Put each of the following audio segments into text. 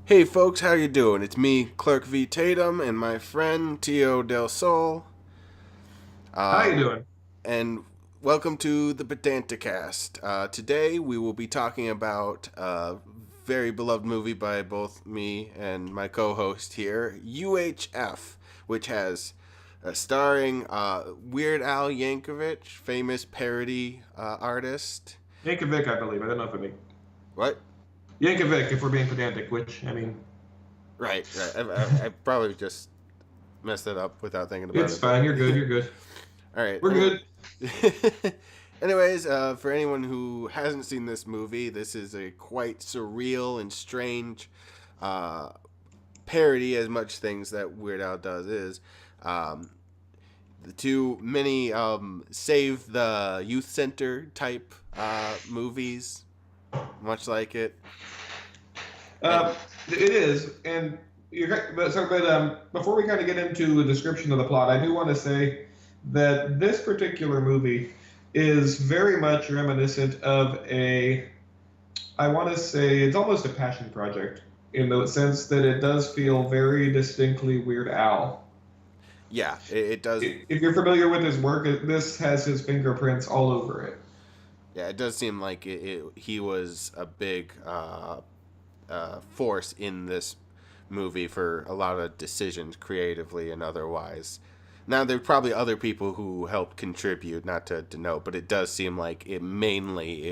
Hey folks, how you doing? It's me, Clark V. Tatum, and my friend Teo del Sol. How you Um, doing? and welcome to the Pedanticast. Today we will be talking about a very beloved movie by both me and my co-host here, U.H.F., which has starring Weird Al Yankovic, famous parody artist. Yankovic, I believe. I don't know if I mean What? Yankovic, if we're being pedantic, which I mean, Right. I probably just messed it up without thinking about it's it, but fine. You're good. You're good. all right. We're good. Anyways, for anyone who hasn't seen this movie, this is a quite surreal and strange uh, parody, as much things that Weird Al does is. Um, the too many save the youth center type movies, much like it, and It is, and before we kind of get into the description of the plot, I do want to say that this particular movie is very much reminiscent of I want to say it's almost a passion project in the sense that it does feel very distinctly Weird Al. yeah, it does. If you're familiar with his work, this has his fingerprints all over it. Yeah, it does seem like he was a big force in this movie for a lot of decisions creatively and otherwise. Now there's probably other people who helped contribute, not to denote, but it does seem like it mainly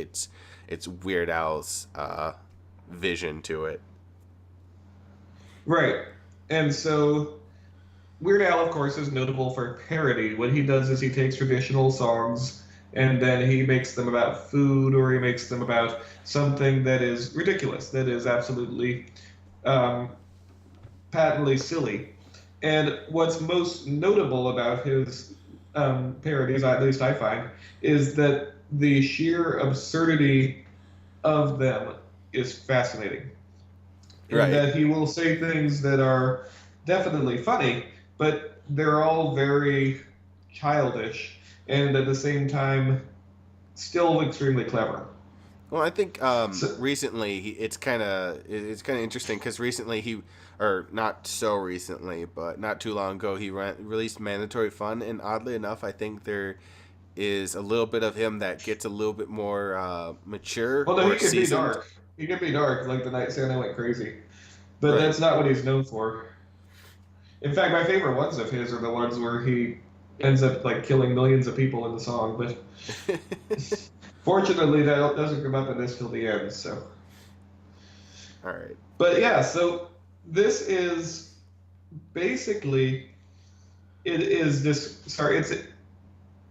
it's Weird Al's vision to it. Right. And so Weird Al, of course, is notable for parody. What he does is he takes traditional songs and then he makes them about food or he makes them about something that is ridiculous, that is absolutely um, patently silly. And what's most notable about his parodies, at least I find, is that the sheer absurdity of them is fascinating. In Right. that he will say things that are definitely funny, but they're all very childish and at the same time still extremely clever. Well, I think So, recently it's kind of interesting because recently or not so recently, but not too long ago, released Mandatory Fun, and oddly enough, I think there is a little bit of him that gets a little bit more mature although or he can be seasoned. dark, he can be dark like the night Santa went crazy, but Right. that's not what he's known for. In fact, my favorite ones of his are the ones where he ends up like killing millions of people in the song. But fortunately, that doesn't come up in this till the end. So, All right. but yeah, so this is basically it is this. Sorry, it's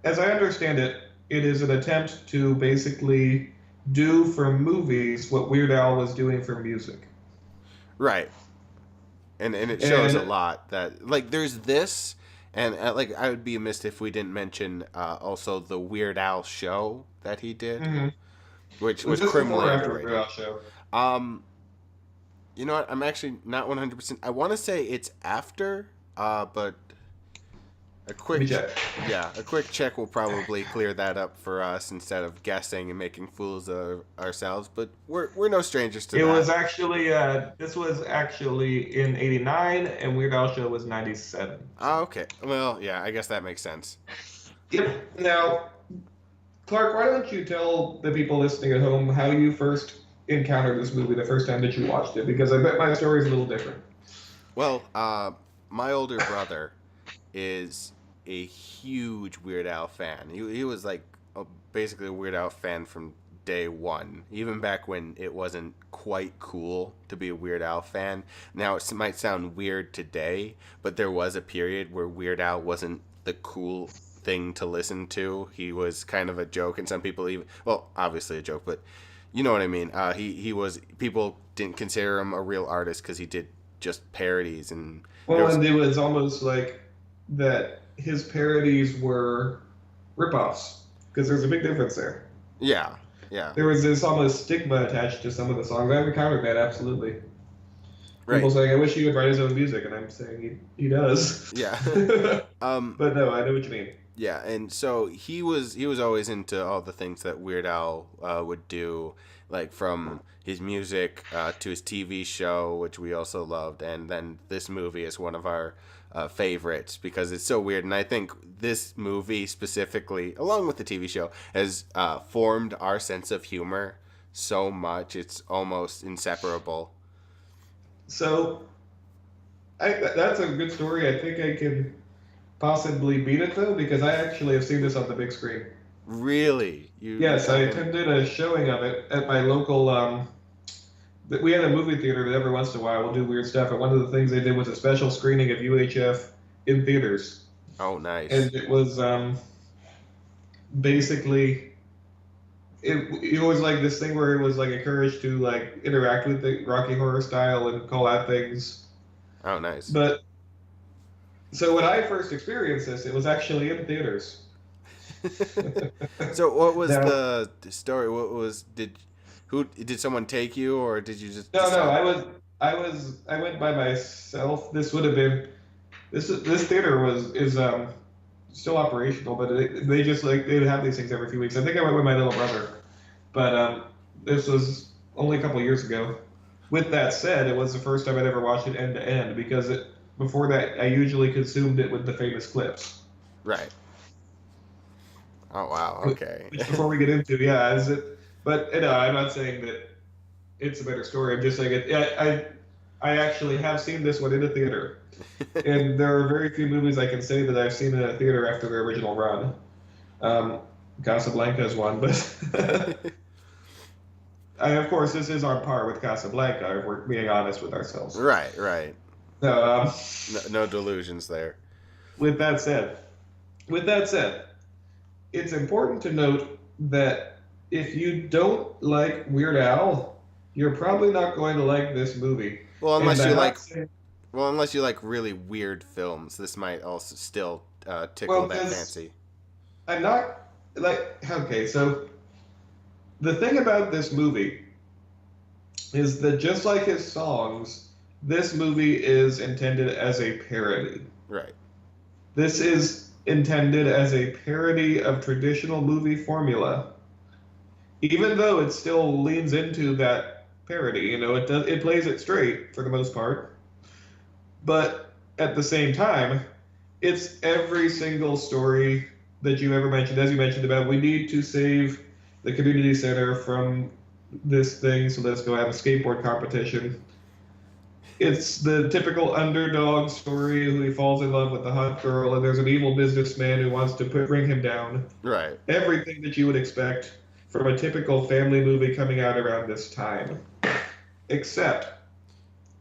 as I understand it, it is an attempt to basically do for movies what Weird Al was doing for music. Right. And it shows a And lot that like there's this and like I would be amiss if we didn't mention also the Weird Al show that he did, mhm. which Was was this before criminally or after Weird underrated. Al show? Um, you know what? I'm actually not 100%. I want to say it's after, but a Let me quick, check. yeah, a quick check will probably clear that up for us instead of guessing and making fools of ourselves. But we're no strangers to It was that. actually this was actually in '89, and Weird Al show was '97. So, Okay. Well, yeah, I guess that makes sense. yep. Now, Clark, why don't you tell the people listening at home how you first encountered this movie the first time that you watched it? Because I bet my story is a little different. Well, my older brother is a huge Weird Al fan. He was like basically a Weird Al fan from day one, even back when it wasn't quite cool to be a Weird Al fan. Now it might sound weird today, but there was a period where Weird Al wasn't the cool thing to listen to. He was kind of a joke, and some people even well, obviously a joke, but you know what I mean. He was people didn't consider him a real artist because he did just parodies, and there Well, was and it was almost like that his parodies were ripoffs, because there's a big difference there. yeah, yeah, There was this almost stigma attached to some of the songs. I've encountered that absolutely. People right, saying, "I wish he would write his own music," and I'm saying he does. yeah. um, But no, I know what you mean. Yeah, and so he was always into all the things that Weird Al would do. like from his music to his TV show, which we also loved, and then this movie is one of our favorites because it's so weird. And I think this movie specifically, along with the TV show, has formed our sense of humor so much. It's almost inseparable. So that's a good story. I think I can possibly beat it though, because I actually have seen this on the big screen. Really, you Yes, I talking? attended a showing of it at my local. We had a movie theater that every once in a while will do weird stuff, and one of the things they did was a special screening of U.H.F. in theaters, Oh, nice. and it was basically it was like this thing where it was like encouraged to like interact with the Rocky Horror style and call out things. Oh, nice. But so when I first experienced this, it was actually in theaters. So, what was Now, the story? What was who did someone take you, or did you just no, decide? I went by myself. This would have been this theater is still operational, but they just like they'd have these things every few weeks. I think I went with my little brother, but this was only a couple years ago. With that said, it was the first time I'd ever watched it end to end because before that I usually consumed it with the famous clips. Right. Oh, wow. Okay. Which before we get into, yeah, is it? But I'm not saying that it's a better story. I'm just saying it. I actually have seen this one in a theater, and there are very few movies I can say that I've seen in a theater after their original run. Um, Casablanca is one, but of course this is on par with Casablanca if we're being honest with ourselves. Right. Right. So, No, no delusions there. with that said, with that said, it's important to note that if you don't like Weird Al, you're probably not going to like this movie. Well, And unless you I'm like, not saying, well, unless you like really weird films, this might also still tickle well, that because fancy. I'm not like, okay, so the thing about this movie is that just like his songs, this movie is intended as a parody. Right. This is intended as a parody of traditional movie formula, even though it still leans into that parody. It plays it straight for the most part, but at the same time, it's every single story that you ever mentioned, as you mentioned about we need to save the community center from this thing, so let's go have a skateboard competition. It's the typical underdog story who he falls in love with the hot girl, and there's an evil businessman who wants to bring him down. Right. Everything that you would expect from a typical family movie coming out around this time. Except,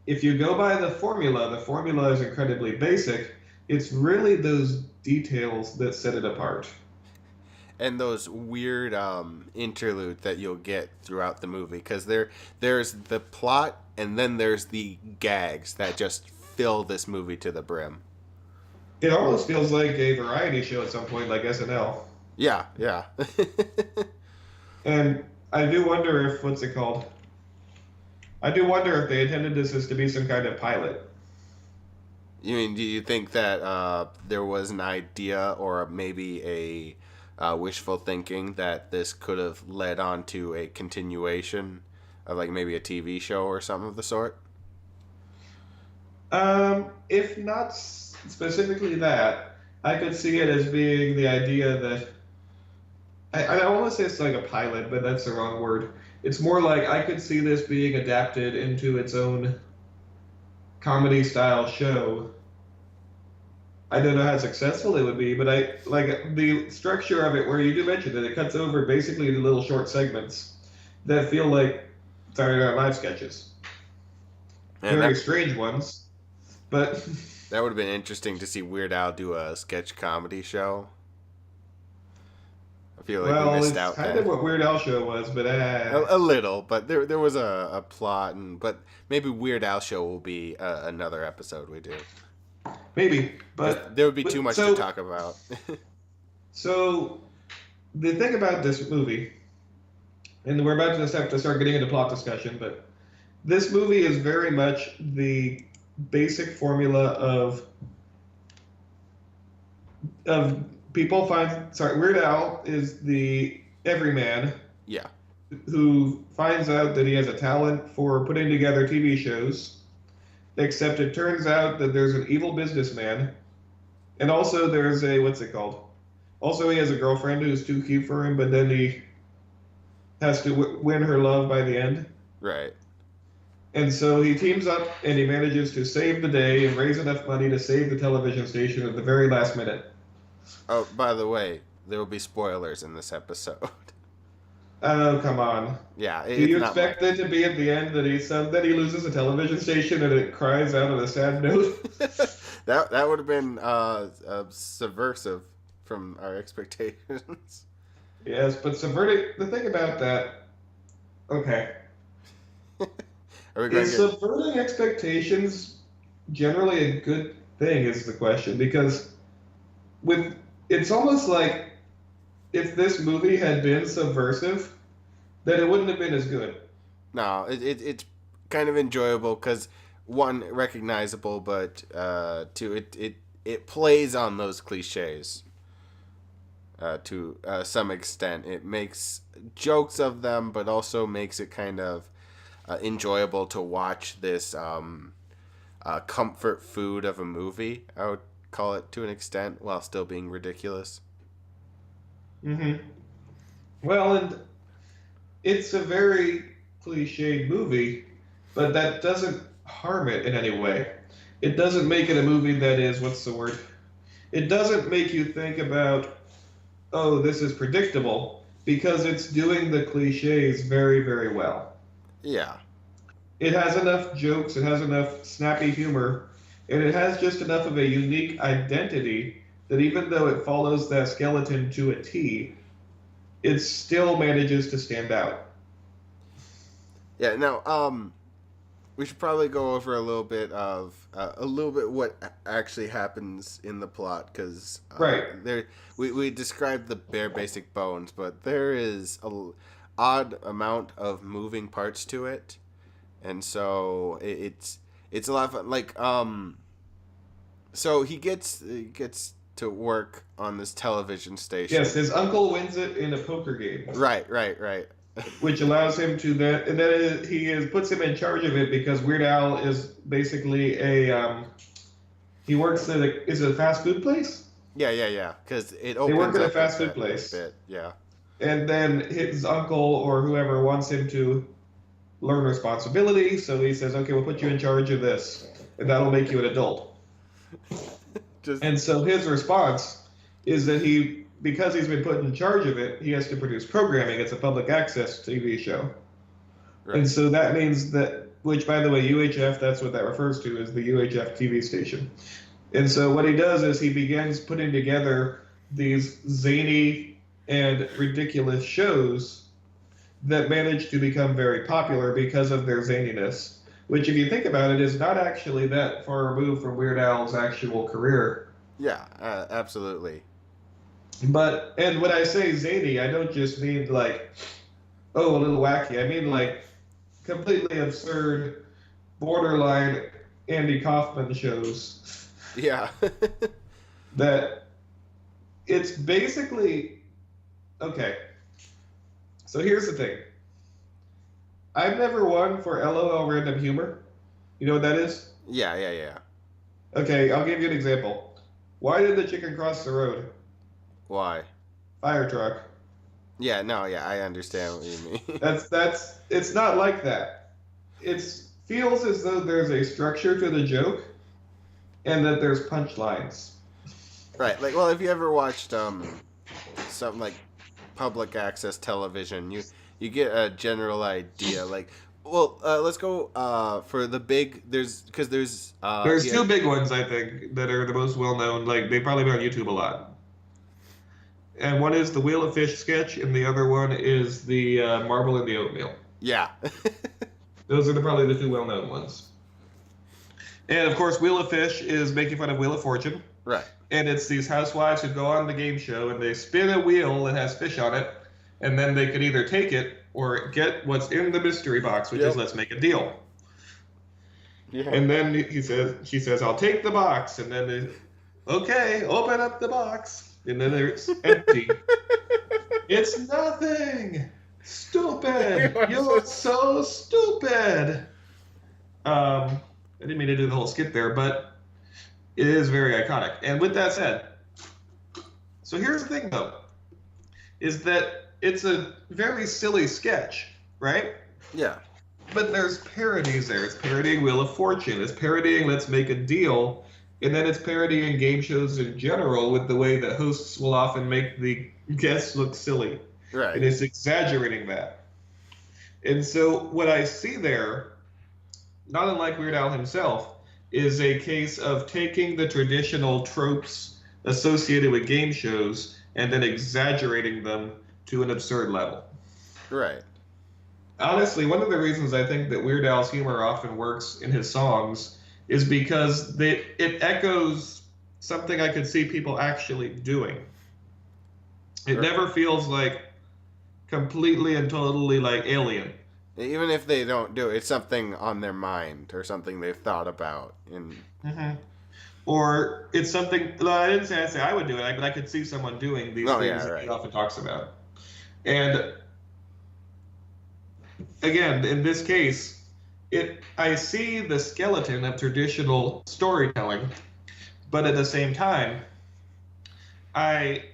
if you go by the formula is incredibly basic. It's really those details that set it apart. And those weird interlude that you'll get throughout the movie because there's the plot and then there's the gags that just fill this movie to the brim. It almost feels like a variety show at some point, like SNL. Yeah, yeah. And I do wonder if, what's it called? I do wonder if they intended this as to be some kind of pilot. You mean, do you think that there was an idea or maybe a wishful thinking that this could have led on to a continuation of like maybe a TV show or something of the sort? If not specifically that, I could see it as being the idea that I don't want to say it's like a pilot, but that's the wrong word. It's more like I could see this being adapted into its own comedy style show. I don't know how successful it would be, but I like the structure of it where you do mention that it cuts over basically into little short segments that feel like Saturday Night Live sketches. And Very strange ones, but that would have been interesting to see Weird Al do a sketch comedy show. I feel like we well, missed it's out kind of then. what Weird Al show was, but A little, but there was a plot, and but maybe Weird Al show will be another episode we do maybe. because there would be too But much to talk about. so the thing about this movie, and we're about to have to start getting into plot discussion, but this movie is very much the basic formula of people find. Sorry, Weird Al is the everyman, Yeah, who finds out that he has a talent for putting together TV shows, except it turns out that there's an evil businessman, and also there's a, what's it called? Also, he has a girlfriend who's too cute for him, but then he has to win her love by the end. Right. And so he teams up and he manages to save the day and raise enough money to save the television station at the very last minute. Oh, by the way, there will be spoilers in this episode. Oh, come on. Yeah, Do it's you not expect it to be at the end that he loses a television station and it cries out on a sad note? that would have been subversive from our expectations. Yes, but subverting the thing about that. Okay, Are we going is to get? subverting expectations generally a good thing? Is the question, because with it's almost like if this movie had been subversive, then it wouldn't have been as good. No, it's kind of enjoyable because one, recognizable, but two, it plays on those cliches to some extent. It makes jokes of them, but also makes it kind of enjoyable to watch this comfort food of a movie. I would call it to an extent, while still being ridiculous. Hmm. Well, and it's a very cliched movie, but that doesn't harm it in any way. It doesn't make it a movie that is, what's the word? It doesn't make you think about, oh, this is predictable, because it's doing the cliches very, very well. Yeah, It has enough jokes, it has enough snappy humor, and it has just enough of a unique identity that even though it follows that skeleton to a T, it still manages to stand out. yeah. Now, we should probably go over a little bit what actually happens in the plot because Right. there we described the bare basic bones, but there is odd amount of moving parts to it, and so it's a lot of fun. Like so he gets to work on this television station. Yes, his uncle wins it in a poker game, Right. which allows him to then, and then puts him in charge of it because Weird Al is basically he works at is it a fast food place? Yeah. Because it They work opens at a up fast with food that place, bit. Yeah. and then his uncle or whoever wants him to learn responsibility, so he says, "Okay, we'll put you in charge of this, and that'll make you an adult." Just And so his response is that because he's been put in charge of it, he has to produce programming. It's a public access TV show. right. And so that means that, which by the way, U.H.F, that's what that refers to, is the U.H.F TV station. And so what he does is he begins putting together these zany and ridiculous shows that manage to become very popular because of their zaniness, which, if you think about it, is not actually that far removed from Weird Al's actual career. Yeah, absolutely. But, and when I say zany, I don't just mean like, oh, a little wacky. I mean like completely absurd, borderline Andy Kaufman shows Yeah. that it's basically, okay. So here's the thing. I've never won for LOL random humor. You know what that is? Yeah. Okay, I'll give you an example. Why did the chicken cross the road? Why? Fire truck. Yeah, no, yeah, I understand what you mean. It's not like that. It feels as though there's a structure to the joke and that there's punchlines. Right, like, well, if you ever watched something like public access television, you get a general idea. Like, well, let's go for the big. There's There's yeah, two big ones, I think, that are the most well known. Like, they probably been on YouTube a lot. And one is the Wheel of Fish sketch, and the other one is the Marble in the Oatmeal. yeah. Those are probably the two well known ones. And of course, Wheel of Fish is making fun of Wheel of Fortune. Right. And it's these housewives who go on the game show and they spin a wheel that has fish on it, and then they can either take it or get what's in the mystery box, which is let's make a deal. Yeah. And then she says, I'll take the box, and then okay, open up the box, and then it's empty. It's nothing. Stupid! You're You're so so stupid! I didn't mean to do the whole skit there, but it is very iconic. And with that said, so here's the thing though, is that it's a very silly sketch, right? yeah, But there's parodies there. It's parodying Wheel of Fortune. It's parodying Let's Make a Deal. And then it's parodying game shows in general with the way that hosts will often make the guests look silly. And right. it's exaggerating that. And so what I see there, not unlike Weird Al himself, is a case of taking the traditional tropes associated with game shows and then exaggerating them to an absurd level. Right. Honestly, one of the reasons I think that Weird Al's humor often works in his songs is because it echoes something I could see people actually doing. It never feels like completely and totally like alien. Even if they don't do it, it's something on their mind or something they've thought about. And Mm-hmm. Or it's something. Well, I didn't say I would do it, but I could see someone doing these oh things yeah, that he right. often talks about. And again, in this case, I see the skeleton of traditional storytelling, but at the same time, I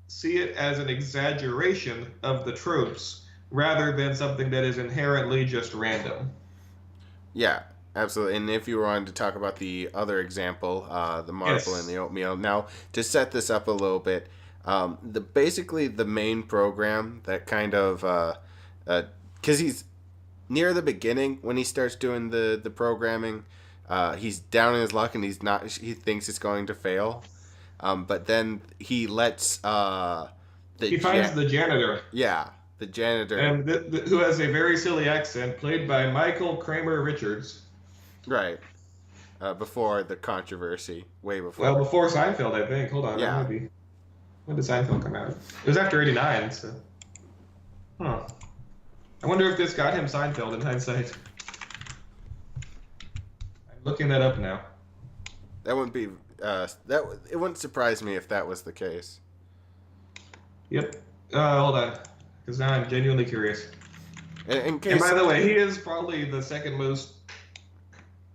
see it as an exaggeration of the tropes rather than something that is inherently just random. Yeah, absolutely. And if you wanted to talk about the other example, the marble and the Yes. oatmeal, now to set this up a little bit, the basically the main program that kind of, because he's near the beginning when he starts doing the programming, he's down in his luck and he's not. He thinks it's going to fail, but then he lets He finds the janitor, yeah, the janitor, and who has a very silly accent, played by Michael Kramer Richards. right, before the controversy, way Well, before. before Seinfeld, I think. Hold on, that Yeah, might be. When did Seinfeld come out? It was after '89, so. Huh. I wonder if this got him Seinfeld in hindsight. I'm looking that up now. that wouldn't be that. It wouldn't surprise me if that was the case. Yep. Hold on, because now I'm genuinely curious. In And case, by the way, he is probably the second most.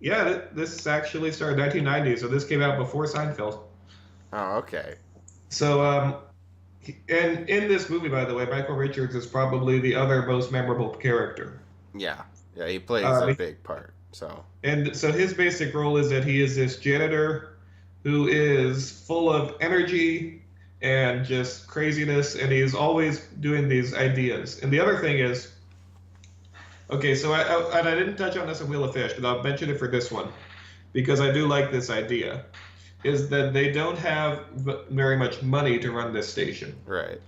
Yeah, this actually started 1990, so this came out before Seinfeld. oh okay, So, and in this movie, by the way, Michael Richards is probably the other most memorable character. yeah, yeah, he plays a Um, big part. So and so his basic role is that he is this janitor who is full of energy and just craziness, and he is always doing these ideas. And the other thing is, okay, so and I didn't touch on this in Wheel of Fish, but I'll mention it for this one because I do like this idea. Is that they don't have very much money to run this station. right,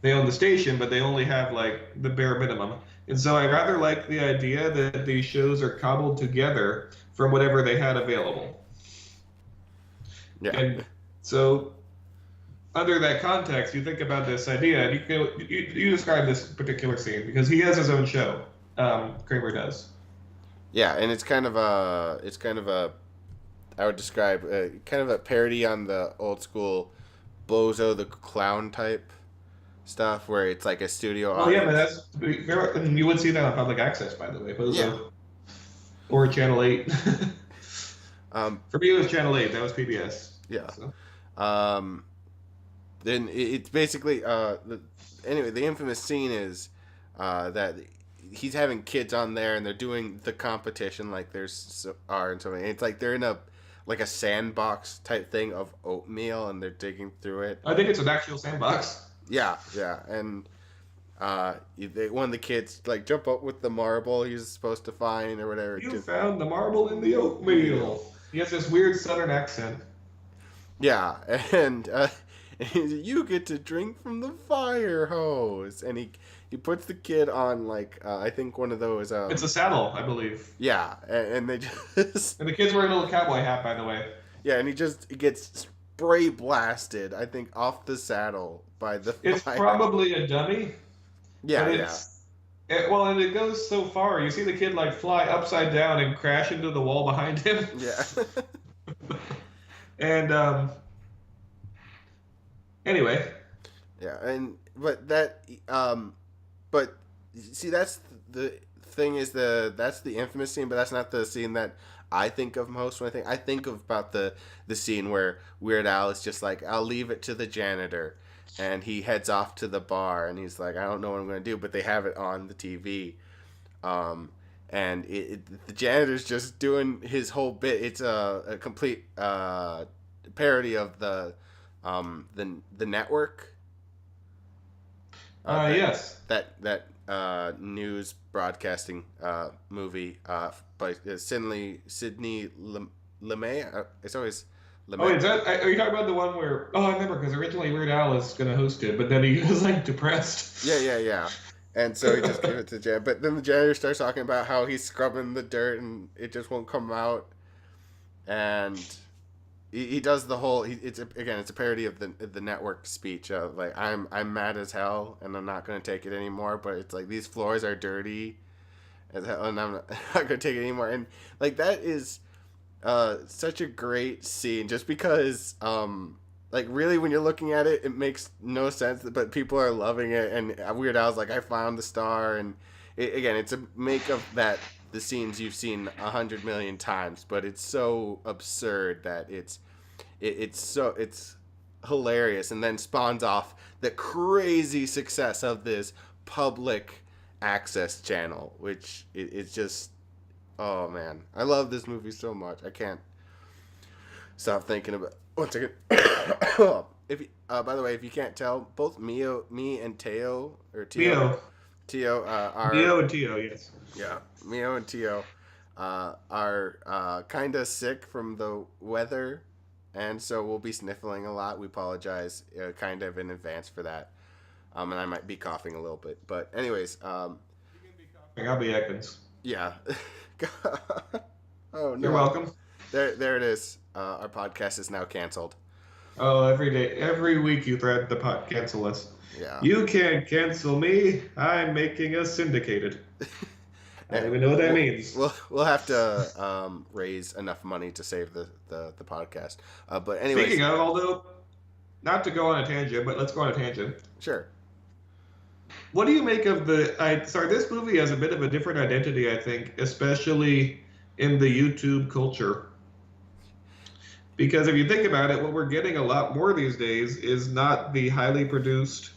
They own the station, but they only have like the bare minimum. And so I rather like the idea that these shows are cobbled together from whatever they had available. yeah, And so under that context, you think about this idea, and you describe this particular scene because he has his own show. Kramer does. yeah, and it's kind of a I would describe kind of a parody on the old school Bozo the Clown type stuff, where it's like a studio Well, yeah, but audience. that's and you would see that on public access, by the way, Yeah, or Channel 8. um, For me, it was Channel 8. That was PBS. yeah. So. Um, then it's basically anyway. The infamous scene is that he's having kids on there and they're doing the competition like are and something. It's like they're in a sandbox type thing of oatmeal and they're digging through it. I think it's an actual sandbox. Yeah, yeah, and one of the kids like jump up with the marble he's supposed to find or whatever. You found the marble in the oatmeal. He has this weird southern accent. Yeah, and you get to drink from the fire hose, and he puts the kid on like I think one of those. It's a saddle, I believe. Yeah, and they just And the kid's wearing a little cowboy hat, by the way. yeah, and he gets spray blasted. I think off the saddle by the It's fire. probably a dummy, Yeah, but yeah, well, and it goes so far. You see the kid like fly upside down and crash into the wall behind him. yeah, And anyway, yeah, and but that but see, that's the thing is that's the infamous scene, but that's not the scene that I think of most when I think of about the scene where Weird Al is just like, I'll leave it to the janitor, and he heads off to the bar, and he's like, I don't know what I'm gonna do, but they have it on the TV, um, and the janitor's just doing his whole bit. It's a complete parody of the network, that Yes. news broadcasting movie by Sidney Lumet. It's always Oh, Lumet. is that? Are you talking about the one where? Oh, I remember because originally Weird Al was going to host it, but then he was like Yeah, depressed. yeah, yeah. And so he just gave it to Jan. But then the janitor starts talking about how he's scrubbing the dirt and it just won't come out. And he does the whole. It's a parody of the network speech of like, I'm mad as hell and I'm not gonna take it anymore. But it's like, these floors are dirty as hell and I'm not, not gonna take it anymore. And like, that is such a great scene, just because like, really, when you're looking at it, it makes no sense, but people are loving it. And Weird Al's like, I found the star. And again, it's a make of that the scenes you've seen 100 million times, but it's so absurd that it's hilarious, and then spawns off the crazy success of this public access channel, which it's just, oh man, I love this movie so much. I can't stop thinking about. One second. If by the way, if you can't tell, both me and Teo, or Teo, Mio, Teo are, Mio and Tio, yes. yeah, Mio and Teo are kind of sick from the weather, and so we'll be sniffling a lot. We apologize, kind of in advance for that, and I might be coughing a little bit. But anyways, I'll be Ekans. yeah. Oh You're no, welcome. there it is. Our podcast is now canceled. Oh, every day, every week you threaten the pot cancel us. Yeah. You can't cancel me. I'm making us syndicated. I don't even know what that means. We'll have to raise enough money to save the podcast. But anyways, Speaking of, although not to go on a tangent, but let's go on a tangent. sure. What do you make of the? Sorry, this movie has a bit of a different identity, I think, especially in the YouTube culture. Because if you think about it, what we're getting a lot more these days is not the highly produced,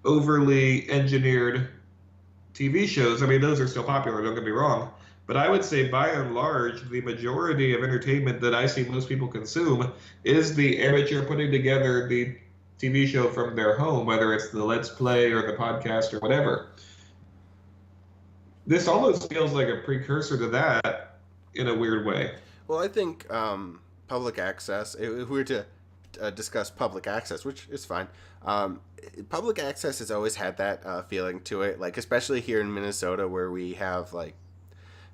overly engineered TV shows. I mean, those are still popular, don't get me wrong. But I would say by and large, the majority of entertainment that I see most people consume is the amateur putting together the TV show from their home, whether it's the Let's Play or the podcast or whatever. This almost feels like a precursor to that in a weird way. Well, I think public access. If we were to discuss public access, which is fine, public access has always had that feeling to it. Like, especially here in Minnesota, where we have like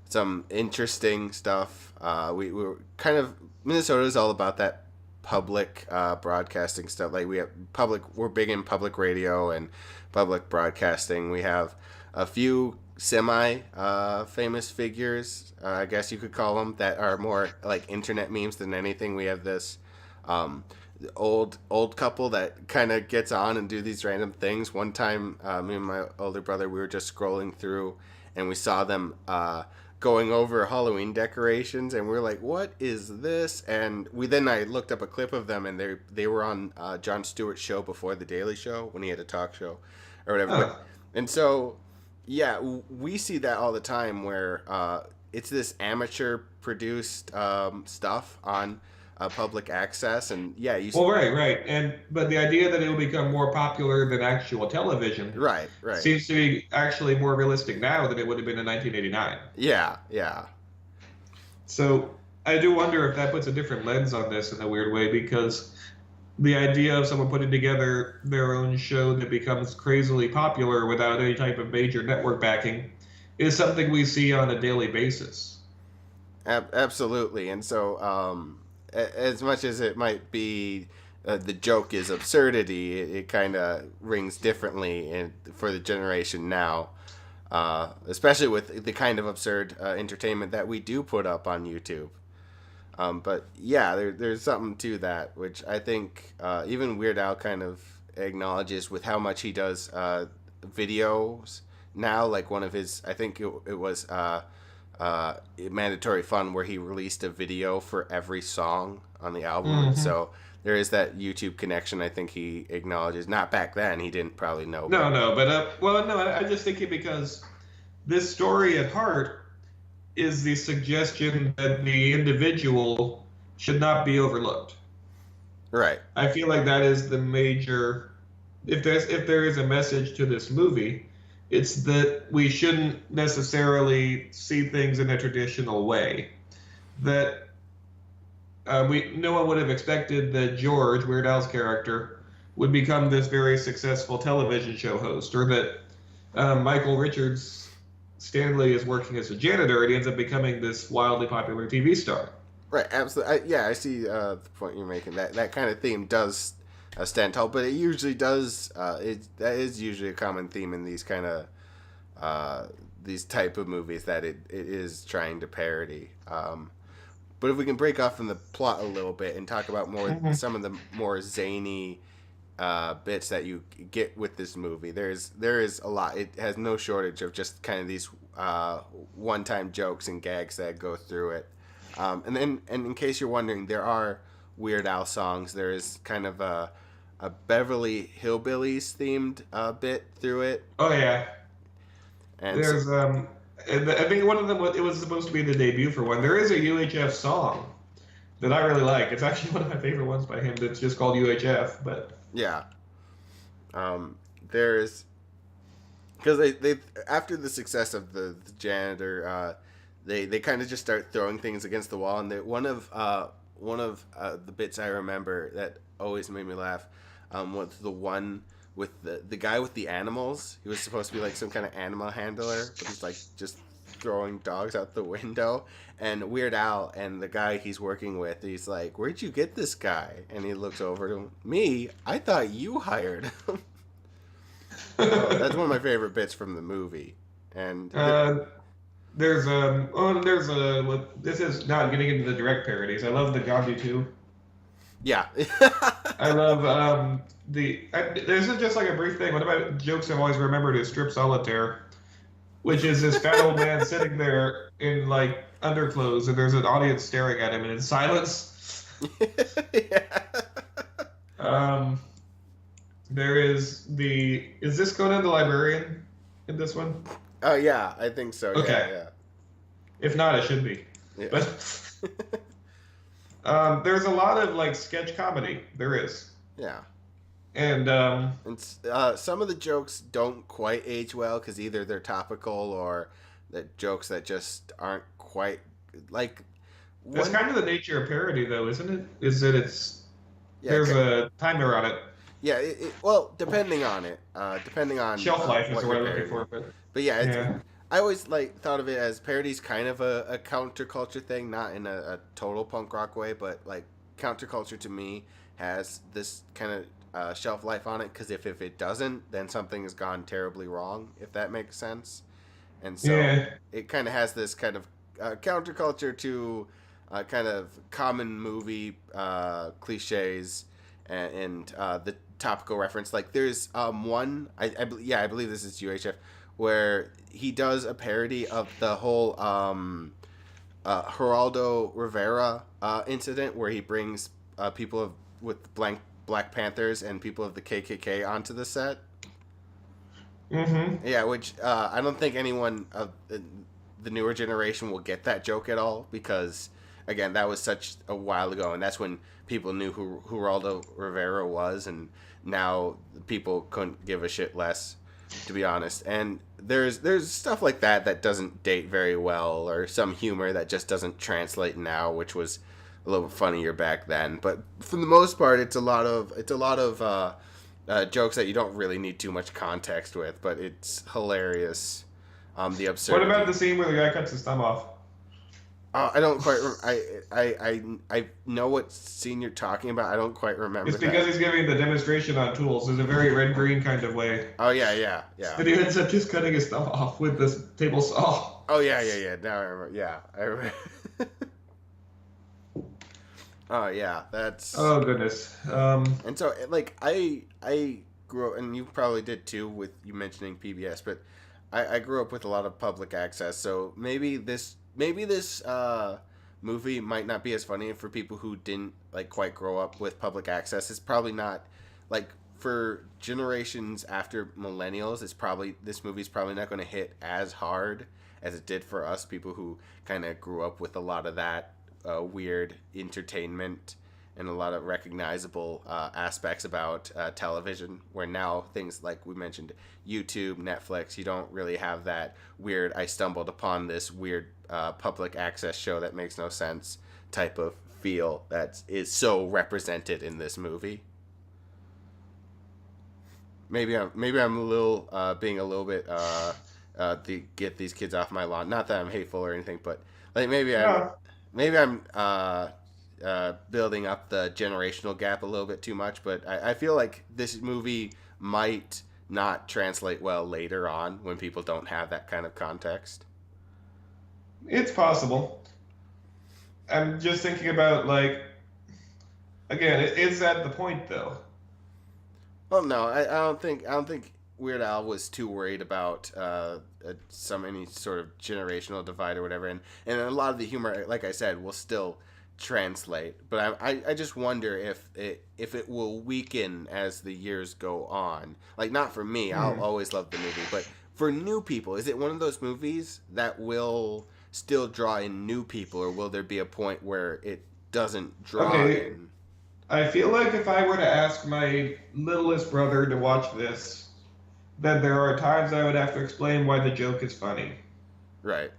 some interesting stuff. We're kind of, Minnesota is all about that public broadcasting stuff. Like, we have public. We're big in public radio and public broadcasting. We have a few semi famous figures, I guess you could call them, that are more like internet memes than anything. We have this old couple that kind of gets on and do these random things. One time, me and my older brother, we were just scrolling through and we saw them going over Halloween decorations, and we were like, what is this? And I looked up a clip of them, and they were on Jon Stewart's show before The Daily Show, when he had a talk show or whatever. Huh. And so, yeah, we see that all the time, where it's this amateur produced stuff on public access. And yeah, Well, right. But the idea that it will become more popular than actual television right. seems to be actually more realistic now than it would have been in 1989. Yeah. So I do wonder if that puts a different lens on this in a weird way, because the idea of someone putting together their own show that becomes crazily popular without any type of major network backing is something we see on a daily basis. Absolutely. And so, as much as it might be, the joke is absurdity, it kind of rings differently for the generation now, especially with the kind of absurd entertainment that we do put up on YouTube. But yeah, there's something to that, which I think even Weird Al kind of acknowledges with how much he does videos now, like one of his, I think it was Mandatory Fun, where he released a video for every song on the album, and Hmm. so there is that YouTube connection. I think he acknowledges. Not back then, he didn't probably know, but No, no, but well, no, I just think it because this story at heart is the suggestion that the individual should not be overlooked. right, I feel like that is the major. If there is a message to this movie, it's that we shouldn't necessarily see things in a traditional way. That we no one would have expected that George, Weird Al's character, would become this very successful television show host, or that Michael Richards Stanley is working as a janitor and he ends up becoming this wildly popular TV star. right, absolutely. Yeah, I see the point you're making. That kind of theme does stand tall, but it usually does. That is usually a common theme in these type of movies, that it is trying to parody. But if we can break off from the plot a little bit and talk about more Mhm. some of the more zany bits that you get with this movie, there is a lot. It has no shortage of just kind of these one time jokes and gags that go through it. And in case you're wondering, there are Weird Al songs. There is kind of a Beverly Hillbillies themed bit through it, Oh yeah, and so, there's and I think one of them it was supposed to be the debut for one. There is a U.H.F. song that I really like. It's actually one of my favorite ones by him. That's just called U.H.F. But yeah, there's because they after the success of the janitor, they kind of just start throwing things against the wall, and one of the bits I remember that always made me laugh was the one with the guy with the animals. He was supposed to be like some kind of animal handler, but he's like just throwing dogs out the window. And Weird Al and the guy he's working with, he's like, "Where'd you get this guy?" And he looks over to him. "Me? I thought you hired him." Oh, that's one of my favorite bits from the movie. And uh, there's a this is not getting into the direct parodies. I love the Gandhi too. yeah, I love this is just like a brief thing. One of my jokes I've always remembered is strip solitaire, which is this fat old man sitting there in like underclothes, and there's an audience staring at him, and in silence. yeah. Um, there is the is this Conan the Librarian in this one? Oh yeah, I think so. Okay, Yeah, if not, it should be. yeah, But there's a lot of like sketch comedy. There is, yeah. and And some of the jokes don't quite age well because either they're topical or the jokes that just aren't quite like that's one. kind of the nature of parody, though, isn't it? Is that it's Yeah, there's a timer on it. yeah. Well, depending on Shelf life is what the word you're I'm looking parodying. for, but But yeah, yeah. I always like thought of it as parody's kind of a counterculture thing, not in a total punk rock way, but like counterculture to me has this kind of shelf life on it, because if it doesn't, then something has gone terribly wrong, if that makes sense. And so Yeah. it kind of has this kind of counterculture to kind of common movie cliches and the topical reference. Like there's one, I believe this is U.H.F., where he does a parody of the whole Geraldo Rivera incident, where he brings people with Black Panthers and people of the KKK onto the set. Mm-hmm. Yeah, which I don't think anyone of the newer generation will get that joke at all, because again, that was such a while ago, and that's when people knew who Geraldo Rivera was, and now people couldn't give a shit less, to be honest. And there's stuff like that that doesn't date very well, or some humor that just doesn't translate now, which was a little bit funnier back then. But for the most part, it's a lot of jokes that you don't really need too much context with, but it's hilarious. The What absurdity. about the scene where the guy cuts his thumb off? I don't quite. I know what scene you're talking about. I don't quite remember It's because that. he's giving the demonstration on tools. There's a very red green kind of way. Oh yeah. And he ends up just cutting his thumb off with this table saw. Oh yeah. Now I remember. Yeah, I remember. Oh yeah, that's. Oh goodness. And so like I grew up, and you probably did too with you mentioning PBS, but I grew up with a lot of public access, so maybe this movie might not be as funny for people who didn't like quite grow up with public access. It's probably not like for generations after millennials. It's probably this movie's probably not going to hit as hard as it did for us, people who kind of grew up with a lot of that weird entertainment and a lot of recognizable aspects about television, where now things like we mentioned, YouTube, Netflix, you don't really have that weird, I stumbled upon this weird public access show that makes no sense type of feel that is so represented in this movie. Maybe I'm a little being a little bit to get these kids off my lawn. Not that I'm hateful or anything, but like No, maybe I'm building up the generational gap a little bit too much. But I feel like this movie might not translate well later on when people don't have that kind of context. it's possible. I'm just thinking about like again, it's at the point though. Well, no, I don't think Weird Al was too worried about some any sort of generational divide or whatever, and a lot of the humor, like I said, will still translate. But I just wonder if it will weaken as the years go on. Like not for me, I'll Hmm. always love the movie, but for new people, is it one of those movies that will still draw in new people, or will there be a point where it doesn't draw Okay, in? I feel like if I were to ask my littlest brother to watch this, then there are times I would have to explain why the joke is funny. Right,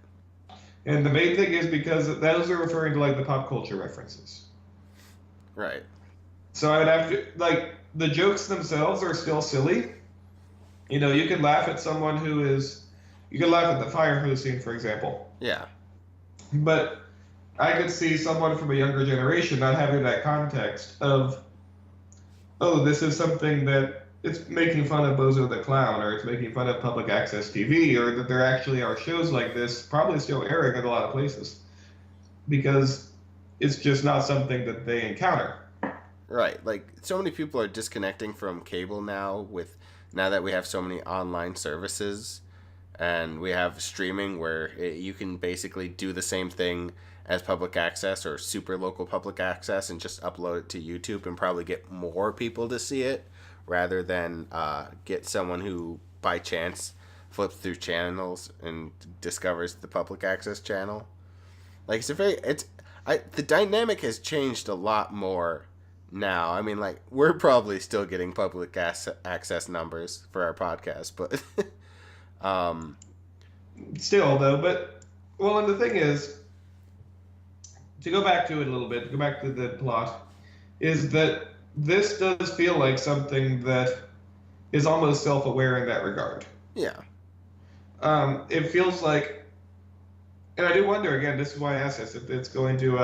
And the main thing is because those are referring to like the pop culture references. right, So I would have to like the jokes themselves are still silly. You know, you can laugh at someone who is you can laugh at the fire hose scene, for example. yeah, But I could see someone from a younger generation not having that context of, oh, this is something that it's making fun of Bozo the Clown, or it's making fun of public access TV, or that there actually are shows like this, probably still airing in a lot of places, because it's just not something that they encounter. right. Like so many people are disconnecting from cable now that we have so many online services and we have streaming where you can basically do the same thing as public access or super local public access and just upload it to YouTube and probably get more people to see it rather than get someone who by chance flips through channels and discovers the public access channel. Like the dynamic has changed a lot more now. I mean, like we're probably still getting access numbers for our podcast, but um, Still, though, but, well, and the thing is, to go back to it a little bit, to go back to the plot, is that this does feel like something that is almost self aware in that regard. yeah, It feels like, and I do wonder again. This is why I asked this. If it's going to,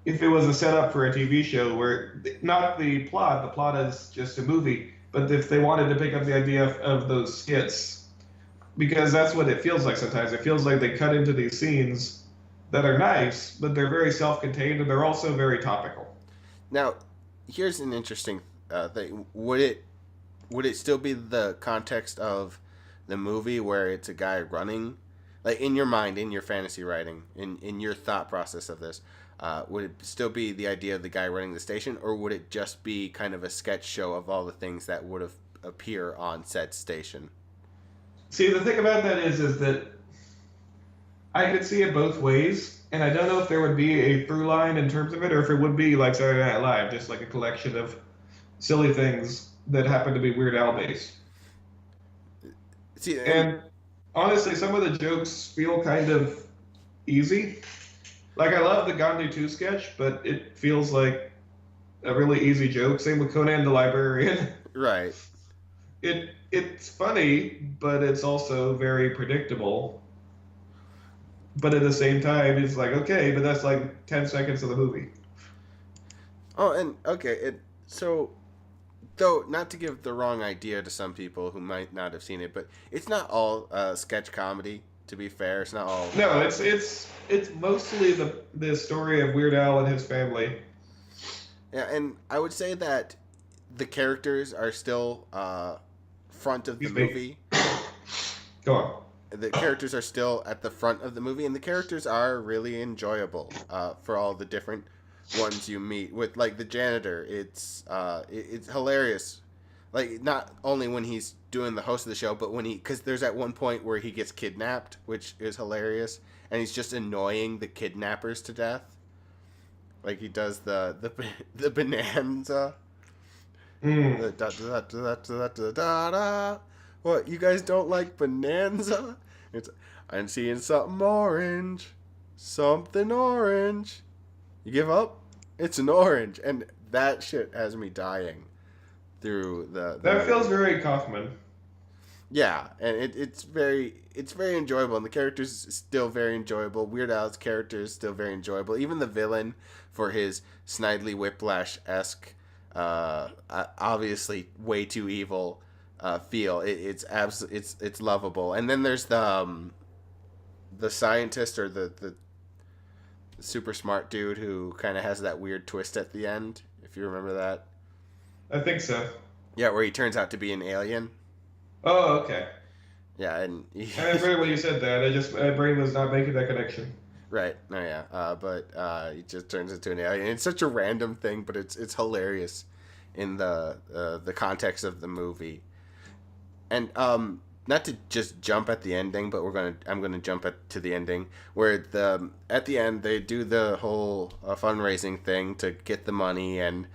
if it was a setup for a TV show where not the plot is just a movie, but if they wanted to pick up the idea of those skits, because that's what it feels like sometimes. It feels like they cut into these scenes that are nice, but they're very self-contained and they're also very topical. now here's an interesting thing. Would it still be the context of the movie where it's a guy running, like in your mind, in your fantasy writing, in your thought process of this? Would it still be the idea of the guy running the station, or would it just be kind of a sketch show of all the things that would have appear on said station? See, the thing about that is that I could see it both ways, and I don't know if there would be a through line in terms of it, or if it would be like Saturday Night Live, just like a collection of silly things that happen to be Weird Al based. See, and And honestly, some of the jokes feel kind of easy. Like I love the Gandhi 2 sketch, but it feels like a really easy joke. Same with Conan the Librarian. right. It's funny, but it's also very predictable. But at the same time, it's like okay, but that's like 10 seconds of the movie. Oh, and okay, so though not to give the wrong idea to some people who might not have seen it, but it's not all sketch comedy. To be fair, it's not all. No, it's mostly the story of Weird Al and his family. Yeah, and I would say that the characters are still front of the Excuse me. movie. Go on. The characters are still at the front of the movie, and the characters are really enjoyable for all the different ones you meet. With like the janitor, it's hilarious. Like not only when he's doing the host of the show, but when because there's at one point where he gets kidnapped, which is hilarious, and he's just annoying the kidnappers to death. Like he does the bonanza. Mm. The da da da da da da da da. What, you guys don't like bonanza? It's I'm seeing something orange. Something orange. You give up? It's an orange. And that shit has me dying through the That feels movie. very Kaufman. Yeah, and it's very enjoyable, and the characters still very enjoyable. Weird Al's character is still very enjoyable. Even the villain, for his Snidely Whiplash esque, obviously way too evil, feel it's lovable. And then there's the scientist or the super smart dude who kind of has that weird twist at the end. If you remember that, I think so. yeah, where he turns out to be an alien. Oh, okay. Yeah, and I remember when you said that. I just my brain was not making that connection. right. No, yeah. But he just turns into an alien. It's such a random thing, but it's hilarious in the context of the movie. And not to just jump at the ending, but I'm gonna jump to the ending where at the end they do the whole fundraising thing to get the money, and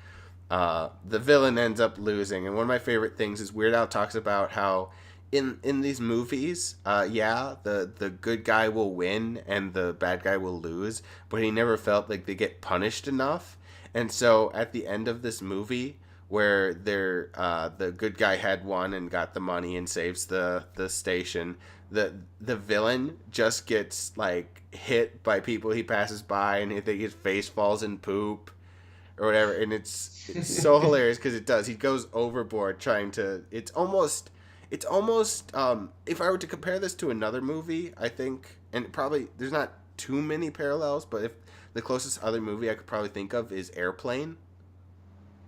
the villain ends up losing. And one of my favorite things is Weird Al talks about how in these movies, yeah, the good guy will win and the bad guy will lose, but he never felt like they get punished enough. And so at the end of this movie, where the good guy had won and got the money and saves the station, the villain just gets like hit by people he passes by, and I think his face falls in poop or whatever, and it's so hilarious because it does. He goes overboard trying to. It's almost. If I were to compare this to another movie, I think, and probably there's not too many parallels, but if the closest other movie I could probably think of is Airplane.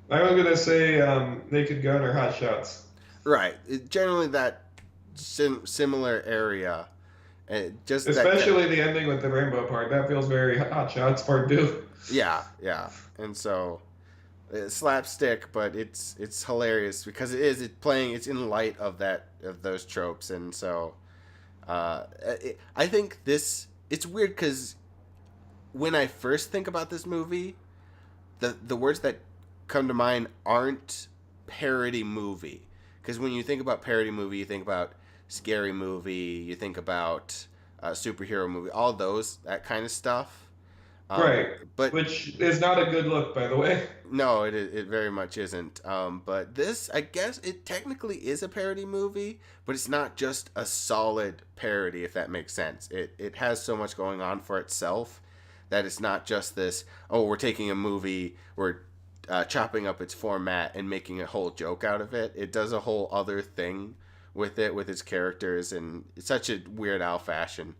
I was gonna say Naked Gun or Hot Shots. Right, generally that similar area, just that. Especially the ending with the rainbow part. That feels very Hot Shots part two. Yeah, yeah, and so slapstick, but it's hilarious because it's playing. It's in light of those tropes, and so I think this it's weird because when I first think about this movie, the words that come to mind aren't parody movie, because when you think about parody movie, you think about scary movie, you think about superhero movie, all those that kind of stuff. Um, Right. but Which is not a good look, by the way. No, it very much isn't. But this, I guess, it technically is a parody movie, but it's not just a solid parody, if that makes sense. It has so much going on for itself that it's not just this, oh, we're taking a movie, we're chopping up its format and making a whole joke out of it. It does a whole other thing with it, with its characters, and it's such a Weird Al fashion,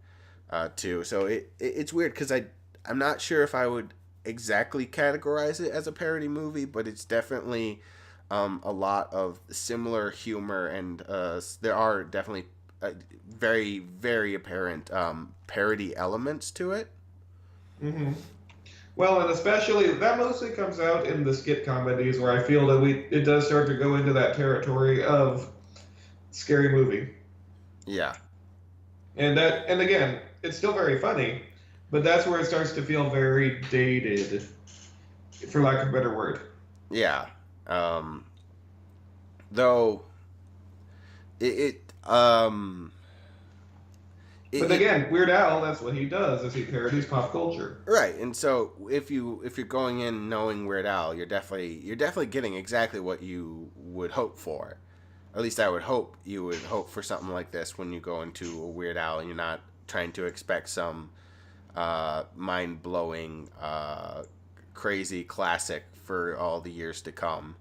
too. So it's weird because I'm not sure if I would exactly categorize it as a parody movie, but it's definitely a lot of similar humor, and there are definitely very, very apparent parody elements to it. hmm Well, and especially that mostly comes out in the skit comedies where I feel that it does start to go into that territory of scary movie. Yeah, And again, it's still very funny, but that's where it starts to feel very dated, for lack of a better word. yeah. Though it it, But it again, Weird Al, that's what he does, is he parodies pop culture. right, and so if you're going in knowing Weird Al, you're definitely getting exactly what you would hope for. At least I would hope you would hope for something like this when you go into a Weird Al, and you're not trying to expect some mind blowing, crazy classic for all the years to come.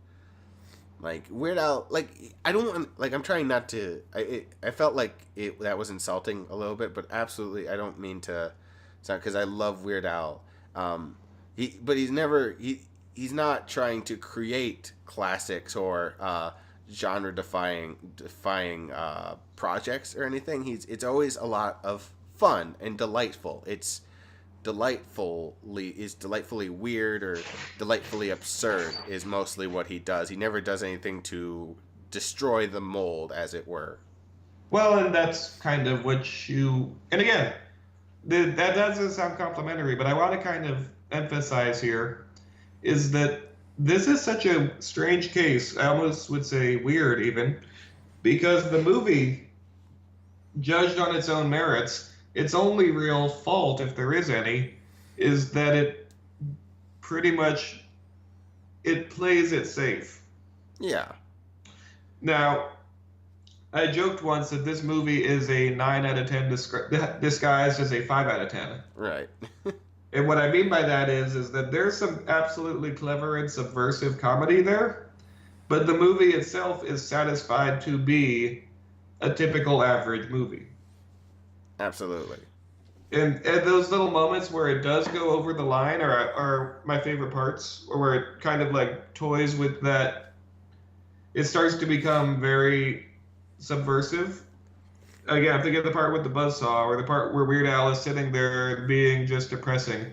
Like Weird Al, like I don't want, like I'm trying not to. I felt like that was insulting a little bit, but absolutely I don't mean to. It's not because I love Weird Al. But he's not trying to create classics or genre defying projects or anything. It's always a lot of fun and delightful. It's delightfully weird or delightfully absurd is mostly what he does. He never does anything to destroy the mold, as it were. Well, and that's kind of what you. And again, that doesn't sound complimentary, but I want to kind of emphasize here is that this is such a strange case. I almost would say weird, even, because the movie, judged on its own merits, its only real fault, if there is any, is that it pretty much it plays it safe. Yeah. Now, I joked once that this movie is a 9 out of 10 disguised as a 5 out of 10. Right. And what I mean by that is that there's some absolutely clever and subversive comedy there, but the movie itself is satisfied to be a typical average movie. Absolutely. And those little moments where it does go over the line are my favorite parts, or where it kind of like toys with that. It starts to become very subversive. Again, I'm thinking of the part with the buzzsaw, or the part where Weird Al is sitting there being just depressing.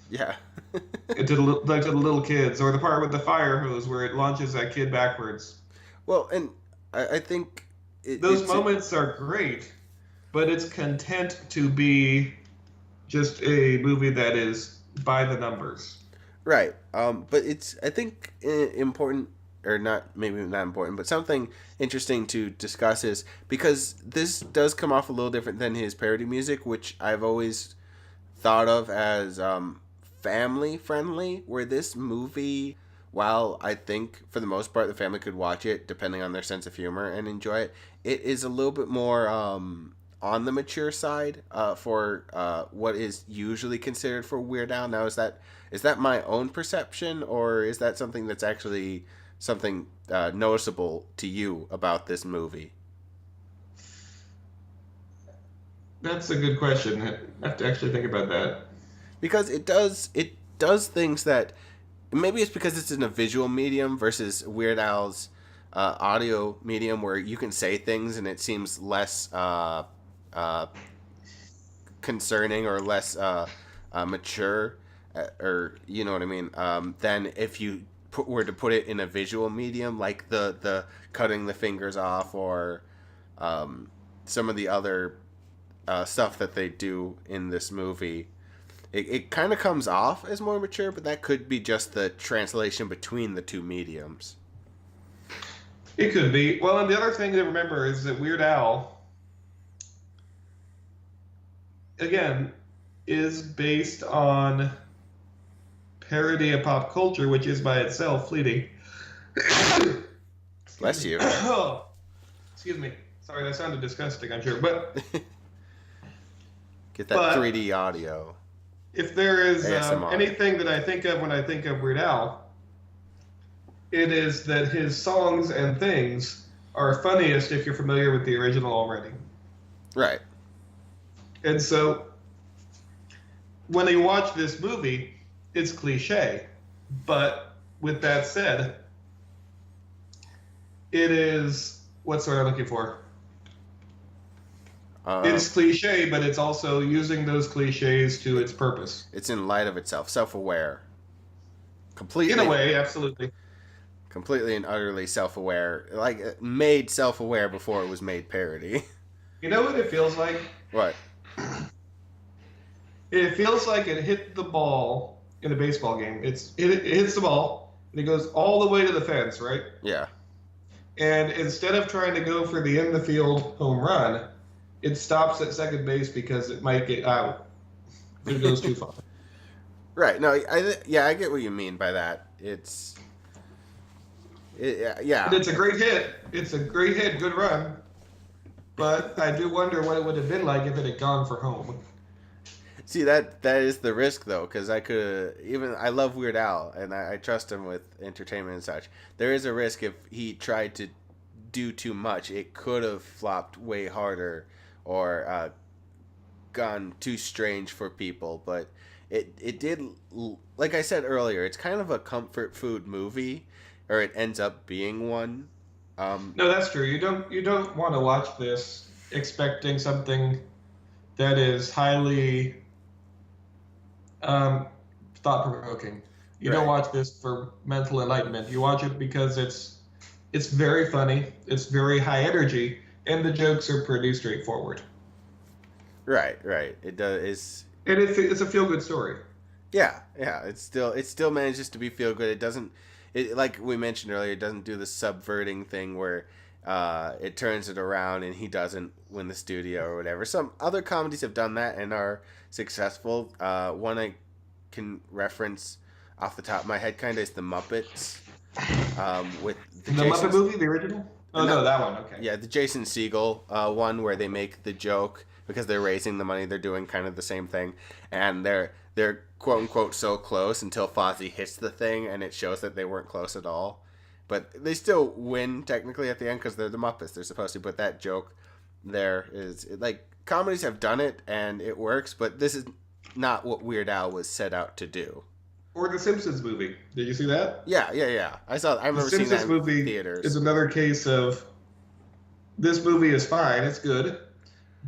Yeah. to the little kids, or the part with the fire hose where it launches that kid backwards. Well, and I think those moments are great, but it's content to be just a movie that is by the numbers. Right. But it's, I think, important, or not, maybe not important, but something interesting to discuss is because this does come off a little different than his parody music, which I've always thought of as family friendly, where this movie, while I think for the most part the family could watch it depending on their sense of humor and enjoy it, it is a little bit more on the mature side for what is usually considered for Weird Al. Now, is that my own perception, or is that something that's actually something noticeable to you about this movie? That's a good question. I have to actually think about that. Because it does things that, maybe it's because it's in a visual medium versus Weird Al's audio medium, where you can say things and it seems less concerning or less mature, or you know what I mean, than if you were to put it in a visual medium, like the cutting the fingers off, or some of the other stuff that they do in this movie. It kind of comes off as more mature, but that could be just the translation between the two mediums. It could be. Well, and the other thing to remember is that Weird Al, again, is based on parody of pop culture, which is by itself fleeting. Bless you. Oh, excuse me. Sorry, that sounded disgusting, I'm sure. But get that 3D audio. If there is anything that I think of when I think of Weird Al, it is that his songs and things are funniest if you're familiar with the original already. Right. And so when you watch this movie, it's cliche. But with that said, it is, what's what I'm looking for? It's cliche, but it's also using those cliches to its purpose. It's in light of itself, self-aware. Completely. In a way, absolutely. Completely and utterly self-aware. Like, made self-aware before it was made parody. You know what it feels like? What? It feels like it hit the ball in a baseball game. It hits the ball, and it goes all the way to the fence, right? Yeah. And instead of trying to go for the in-the-field home run, it stops at second base because it might get out if it goes too far. Right. No, I get what you mean by that. Yeah. And it's a great hit. It's a great hit, good run. But I do wonder what it would have been like if it had gone for home. See, that is the risk, though, because I love Weird Al, and I trust him with entertainment and such. There is a risk if he tried to do too much, it could have flopped way harder, or gone too strange for people. But it did, like I said earlier, it's kind of a comfort food movie, or it ends up being one, No, that's true. You don't want to watch this expecting something that is highly um, thought provoking. You don't Right. watch this for mental enlightenment. You watch it because it's very funny, it's very high energy, and the jokes are pretty straightforward. Right, right. It does. And it's a feel good story. Yeah, yeah. It still manages to be feel good. It doesn't. It like we mentioned earlier. It doesn't do the subverting thing where it turns it around and he doesn't win the studio or whatever. Some other comedies have done that and are successful. One I can reference off the top of my head kind of is the Muppets with the The Muppet Jason. movie, the original? Oh No, no, that one. Okay. yeah, the Jason Segel one where they make the joke because they're raising the money. They're doing kind of the same thing, and they're quote unquote so close until Fozzie hits the thing, and it shows that they weren't close at all. But they still win technically at the end because they're the Muppets. They're supposed to. But that joke there is like comedies have done it and it works, but this is not what Weird Al was set out to do. Or the Simpsons movie. Did you see that? Yeah, yeah, yeah. I saw. I The remember seeing that Simpsons in movie is theaters. another case of this movie is fine, it's good,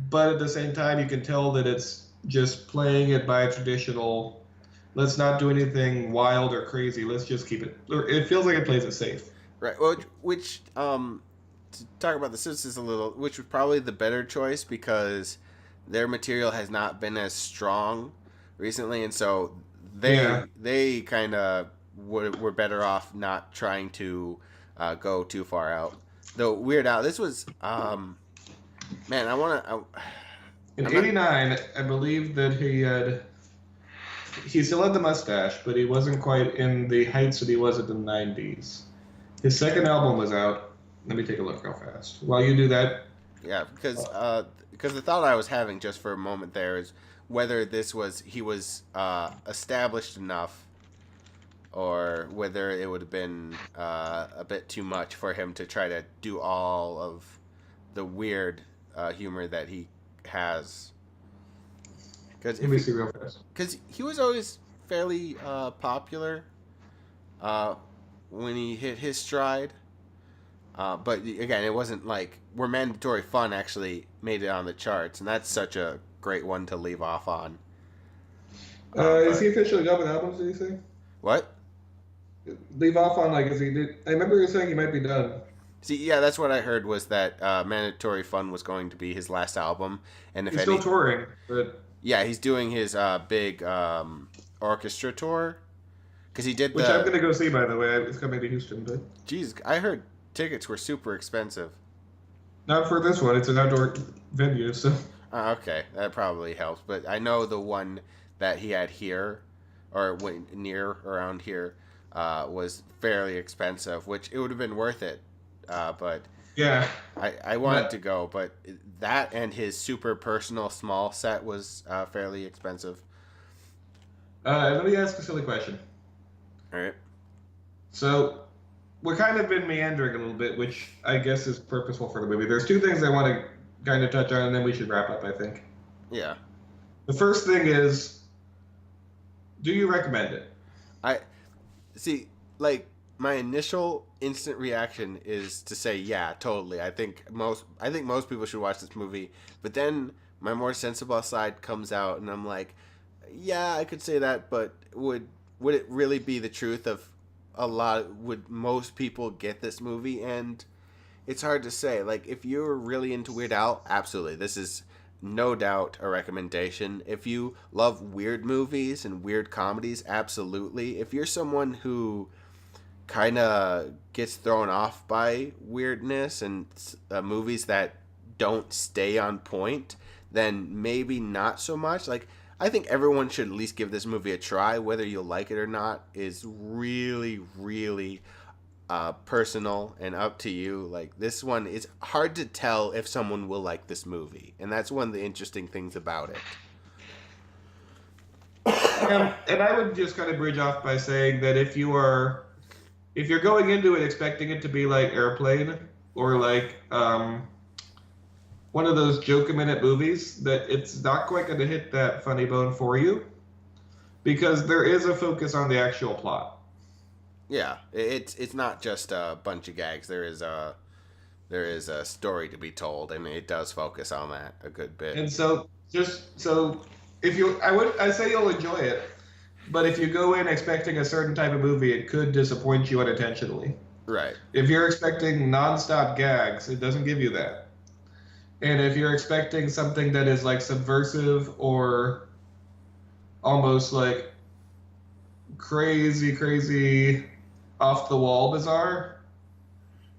but at the same time, you can tell that it's just playing it by a traditional. Let's not do anything wild or crazy. Let's just keep it. Or it feels like it plays it safe. Right. Well, which to talk about the Simpsons a little, which was probably the better choice because their material has not been as strong recently, and so Yeah. they kind of were better off not trying to go too far out. Though Weird Al, this was man, I want to. In I'm not. '89, I believe that he still had the mustache, but he wasn't quite in the heights that he was in the '90s. His second album was out. Let me take a look real fast. While you do that, Yeah, because the thought I was having just for a moment there is whether this was he was established enough or whether it would have been a bit too much for him to try to do all of the weird humor that he has. Because let if me he, see real fast. because he was always fairly popular uh, when he hit his stride. But again, it wasn't like where Mandatory Fun actually made it on the charts, and that's such a great one to leave off on. Is But he officially done with albums? Did you say? what? Leave off on like is he? I remember you saying he might be done. See, yeah, that's what I heard was that Mandatory Fun was going to be his last album, and if He's still any, touring, but yeah, he's doing his big orchestra tour because he did which I'm the. gonna go see by the way. It's coming to Houston, but Geez, I heard tickets were super expensive. not for this one. It's an outdoor venue, so Okay, that probably helps. But I know the one that he had here, or near around here, was fairly expensive, which it would have been worth it. But yeah. I wanted to But go, but that and his super personal small set was fairly expensive. let me ask a silly question. All right. So we're kind of been meandering a little bit, which I guess is purposeful for the movie. There's two things I want to kind of touch on, and then we should wrap up. I think Yeah. the first thing is, do you recommend it? I see. Like my initial instant reaction is to say, yeah, totally. I think most people should watch this movie. But then my more sensible side comes out, and I'm like, yeah, I could say that, but would it really be the truth of a lot? Would most people get this movie? And it's hard to say. Like, if you're really into Weird Al, absolutely, this is no doubt a recommendation. If you love weird movies and weird comedies, absolutely. If you're someone who kind of gets thrown off by weirdness and movies that don't stay on point, then maybe not so much. Like, I think everyone should at least give this movie a try. Whether you'll like it or not is really, really personal and up to you. Like, this one, it's hard to tell if someone will like this movie, and that's one of the interesting things about it. And I would just kind of bridge off by saying that if you're going into it expecting it to be like Airplane or like one of those joke a minute movies, that it's not quite going to hit that funny bone for you because there is a focus on the actual plot. Yeah, it's not just a bunch of gags. There is there is a story to be told, and it does focus on that a good bit. And so just so if you I say you'll enjoy it, but if you go in expecting a certain type of movie, it could disappoint you unintentionally. Right. If you're expecting nonstop gags, it doesn't give you that. And if you're expecting something that is like subversive or almost like crazy, off the wall bizarre,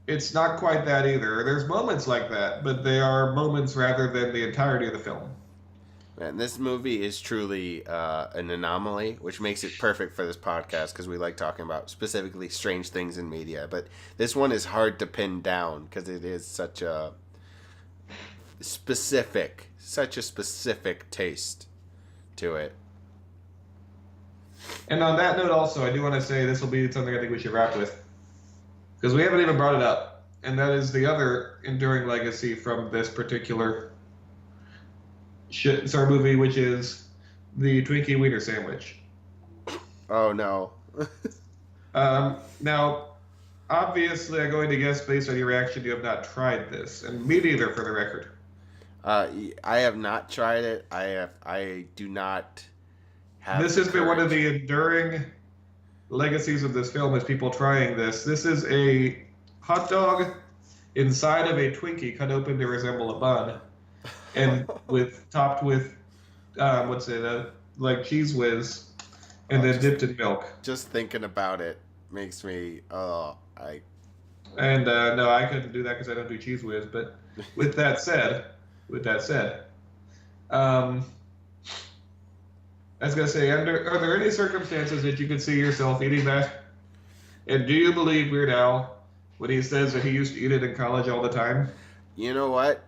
it's not quite that either. There's moments like that, but they are moments rather than the entirety of the film. And this movie is truly an anomaly, which makes it perfect for this podcast because we like talking about specifically strange things in media. But this one is hard to pin down because it is such a specific taste to it. And on that note, also, I do want to say this will be something I think we should wrap with because we haven't even brought it up, and that is the other enduring legacy from this particular movie, which is the Twinkie Wiener Sandwich. Oh no. Now, obviously, I'm going to guess based on your reaction, you have not tried this, and me neither, for the record. I have not tried it. I do not have. This has been one of the enduring legacies of this film is people trying this. This is a hot dog inside of a Twinkie cut open to resemble a bun, and topped with like cheese whiz, and then dipped in milk. Just thinking about it makes me no, I couldn't do that because I don't do cheese whiz. But with that said, I was gonna say, are there any circumstances that you could see yourself eating that? And do you believe Weird Al when he says that he used to eat it in college all the time? You know what?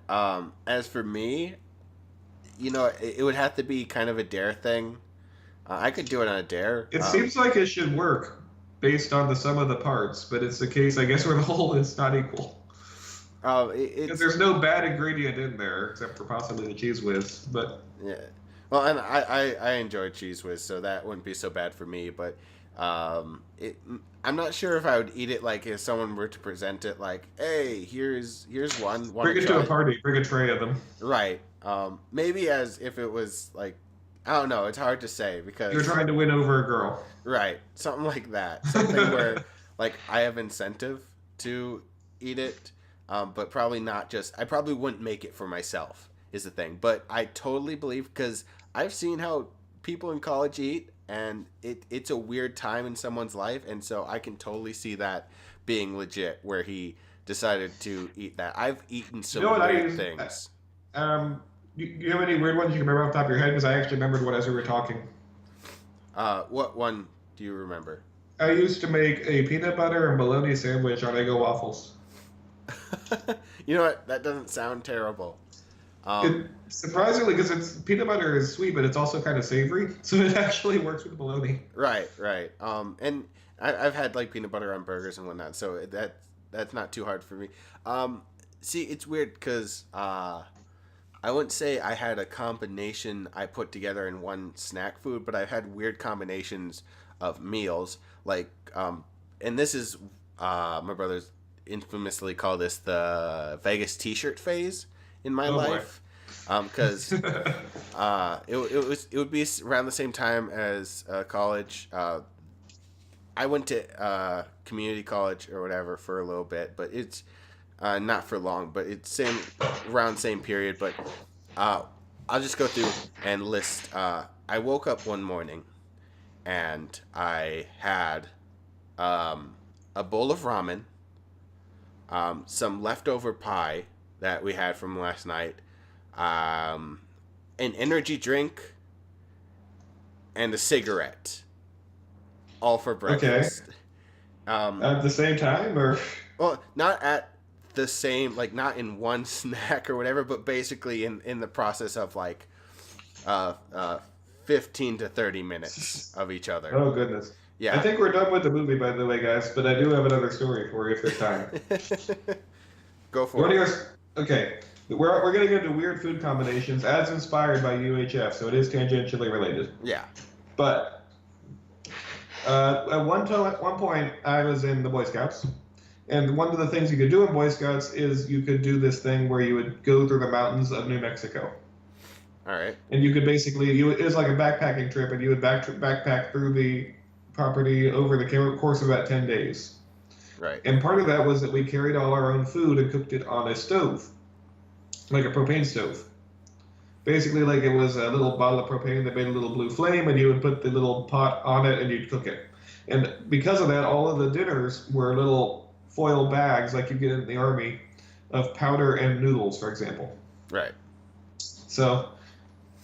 As for me, it would have to be kind of a dare thing. I could do it on a dare. It seems like it should work based on the sum of the parts, but it's the case, I guess, where the whole is not equal. Because there's no bad ingredient in there except for possibly the cheese whiz. But yeah, well, and I enjoy cheese whiz, so that wouldn't be so bad for me. But I'm not sure if I would eat it like if someone were to present it like, hey, here's one. Bring it to a party. Bring a tray of them. Right. Maybe as if it was like, I don't know. It's hard to say because you're trying to win over a girl. Right. Something like that. Something where like I have incentive to eat it, but probably not just. I probably wouldn't make it for myself. Is the thing. But I totally believe because I've seen how people in college eat. And it's a weird time in someone's life, and so I can totally see that being legit, where he decided to eat that. I've eaten some weird things. Do you have any weird ones you can remember off the top of your head? Because I actually remembered one as we were talking. What one do you remember? I used to make a peanut butter and bologna sandwich on Eggo waffles. You know what? That doesn't sound terrible. Surprisingly, because peanut butter is sweet, but it's also kind of savory, so it actually works with bologna. Right. And I've had like peanut butter on burgers and whatnot, so that's not too hard for me. See, it's weird because I wouldn't say I had a combination I put together in one snack food, but I've had weird combinations of meals, like and this is my brother's infamously called this the Vegas T-shirt phase in my life, because it would be around the same time as college. I went to community college or whatever for a little bit, but it's not for long. But it's around same period. But I'll just go through and list. I woke up one morning, and I had a bowl of ramen, some leftover pie that we had from last night, an energy drink, and a cigarette, all for breakfast. Okay. At the same time, or? Well, not at the same, like not in one snack or whatever, but basically in the process of like 15 to 30 minutes of each other. Oh, goodness. Yeah. I think we're done with the movie, by the way, guys, but I do have another story for you if there's time. Go for it. Okay. We're getting into weird food combinations as inspired by U.H.F, so it is tangentially related. Yeah. But at one point, I was in the Boy Scouts, And one of the things you could do in Boy Scouts is you could do this thing where you would go through the mountains of New Mexico. All right. And you could basically, it was like a backpacking trip, and you would backpack through the property over the course of about 10 days. Right. And part of that was that we carried all our own food and cooked it on a stove, like a propane stove. Basically, like it was a little bottle of propane that made a little blue flame, and you would put the little pot on it and you'd cook it. And because of that, all of the dinners were little foil bags, like you get in the army, of powder and noodles, for example. Right. So,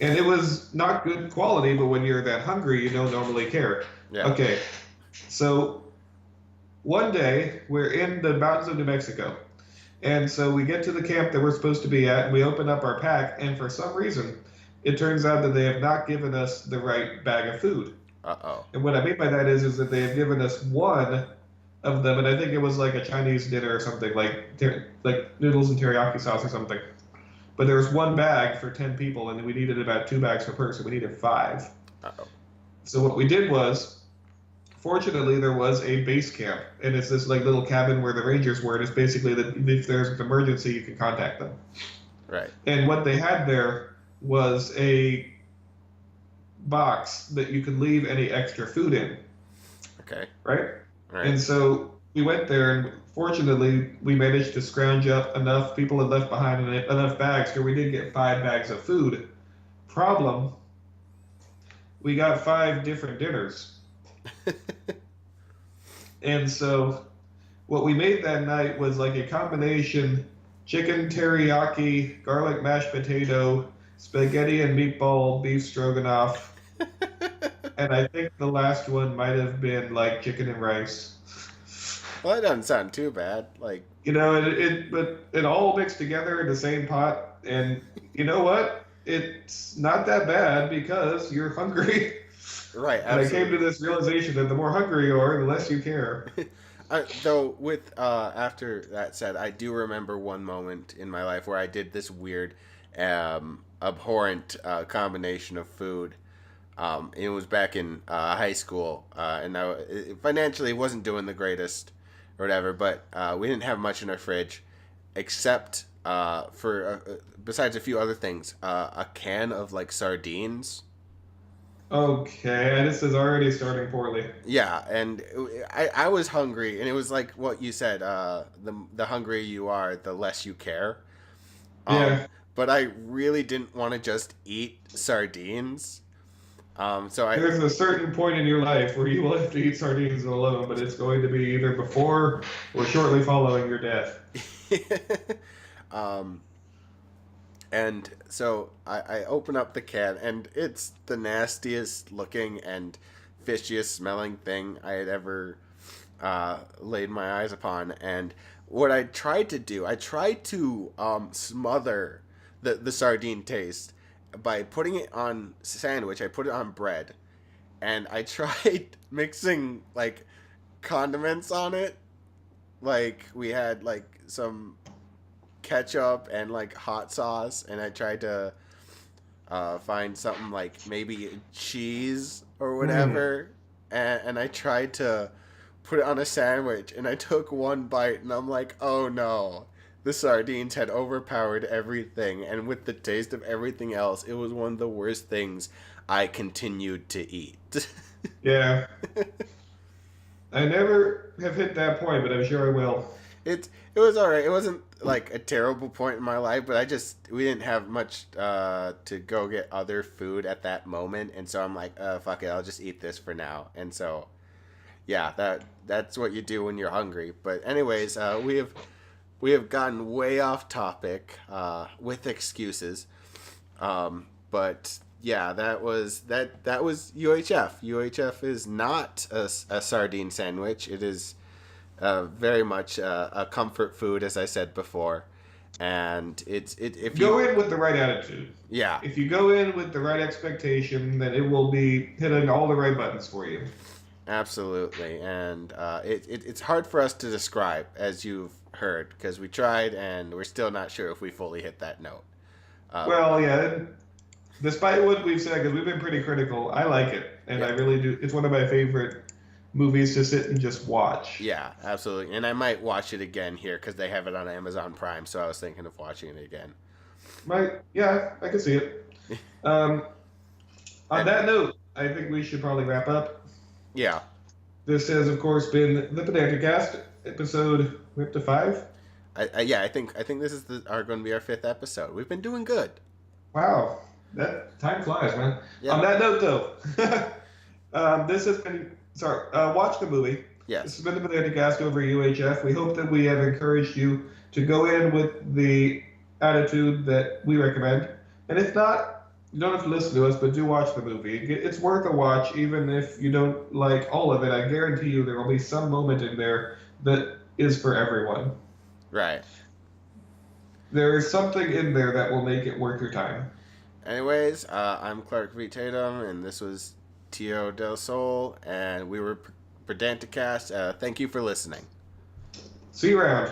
and it was not good quality, but when you're that hungry, you don't normally care. Yeah. Okay, so one day we're in the mountains of New Mexico. And so we get to the camp that we're supposed to be at, and we open up our pack, and for some reason, it turns out that they have not given us the right bag of food. Uh-oh. And what I mean by that is that they have given us one of them, and I think it was like a Chinese dinner or something, like noodles and teriyaki sauce or something. But there was one bag for 10 people, and we needed about 2 bags per person. We needed 5. Uh-oh. So what we did was, fortunately, there was a base camp, and it's this like little cabin where the Rangers were. And it's basically that if there's an emergency, you can contact them. Right. And what they had there was a box that you could leave any extra food in. Okay. Right? Right. And so we went there, and fortunately, we managed to scrounge up enough. People had left behind enough bags where we did get 5 bags of food. Problem: we got 5 different dinners. And so what we made that night was like a combination chicken teriyaki, garlic mashed potato, spaghetti and meatball, beef stroganoff. And I think the last one might have been like chicken and rice. Well, that doesn't sound too bad. Like, But it all mixed together in the same pot. And you know what? It's not that bad because you're hungry. right. And Absolutely. I came to this realization that the more hungry you are, the less you care. Though, with after that said, I do remember one moment in my life where I did this weird, abhorrent combination of food. It was back in high school, and financially wasn't doing the greatest or whatever, but we didn't have much in our fridge except for besides a few other things, a can of like sardines. Okay, this is already starting poorly. Yeah, and I was hungry, and it was like what you said. The hungrier you are, the less you care. Yeah. But I really didn't want to just eat sardines. So I There's a certain point in your life where you will have to eat sardines alone, but it's going to be either before or shortly following your death. um, and so I open up the can, and it's the nastiest looking and fishiest smelling thing I had ever laid my eyes upon. And what I tried to do, I tried to smother the sardine taste by putting it on sandwich. I put it on bread, and I tried mixing like condiments on it. Like we had like some ketchup and like hot sauce, and I tried to find something like maybe cheese or whatever, and I tried to put it on a sandwich, and I took one bite, and I'm like, oh no. The sardines had overpowered everything, and with the taste of everything else, it was one of the worst things I continued to eat. Yeah. I never have hit that point, but I'm sure I will. It was alright. It wasn't like a terrible point in my life, but we didn't have much to go get other food at that moment, and so I'm like, fuck it, I'll just eat this for now. And so, yeah, that's what you do when you're hungry. But anyways, we have gotten way off topic with excuses, but yeah, that was U.H.F. U.H.F. is not a sardine sandwich. It is very much a comfort food, as I said before, and if you go in with the right attitude. Yeah, If you go in with the right expectation, then it will be hitting all the right buttons for you. absolutely, and it's hard for us to describe, as you've heard, because we tried and we're still not sure if we fully hit that note. Well, yeah. Despite what we've said, because we've been pretty critical, I like it, and Yeah. I really do. It's one of my favorite movies to sit and just watch. Yeah, absolutely. And I might watch it again here because they have it on Amazon Prime. So I was thinking of watching it again. Yeah, I can see it. Um, on And that note, I think we should probably wrap up. yeah, This has, of course, been the Pedanticast, episode, we're up to 5. yeah, I think this is are going to be our 5th episode. We've been doing good. Wow, that time flies, man. On Yeah. that note, though, this has been, sorry, watch the movie. This Yes. has been the Pedanticast over U.H.F. We hope that we have encouraged you to go in with the attitude that we recommend. And if not, you don't have to listen to us, but do watch the movie. It's worth a watch, even if you don't like all of it. I guarantee you there will be some moment in there that is for everyone. Right. There is something in there that will make it worth your time. Anyways, I'm Clark V. Tatum, and this was Teo del Sol, and we were Pedanticast. Thank you for listening. See you around.